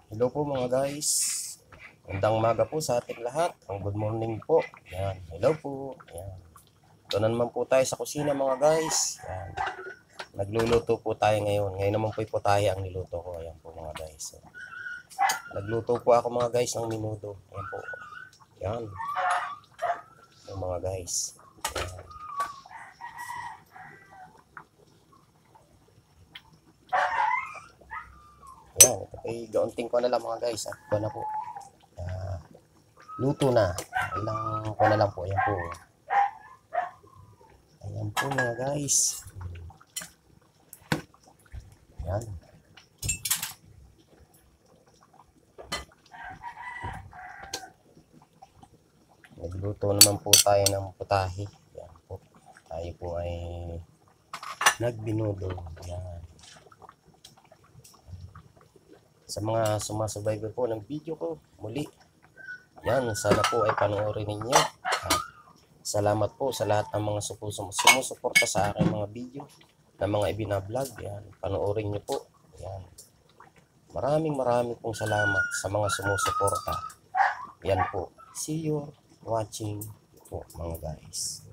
Hello po mga guys. Magandang umaga po sa ating lahat. Good morning po. Yan. Hello po. Yan. Ito na naman po tayo sa kusina mga guys. Yan. Nagluluto po tayo ngayon. Ngayon naman po tayo ang niluto ko. Ayan po mga guys. Nagluto po ako mga guys ng minudo. Ayan po. Yan. Yung mga guys. Yan. Yan. Ito po gaunting ko na lang mga guys. At ito na po. Luto na. Ilang ko na lang po. Ayan po. Ayan po mga guys. Ayan. Nagluto naman po tayo ng putahe. Ayan po. Tayo po ay nagbinudo. Ayan. Sa mga sumasubscribe po ng video ko, muli. Yan, sana po ay panoorin ninyo. Salamat po sa lahat ng mga sumusuporta sa aking mga video na mga ibinablog. Yan, panoorin nyo po. Yan. Maraming pong salamat sa mga sumusuporta. Yan po. See you watching po mga guys.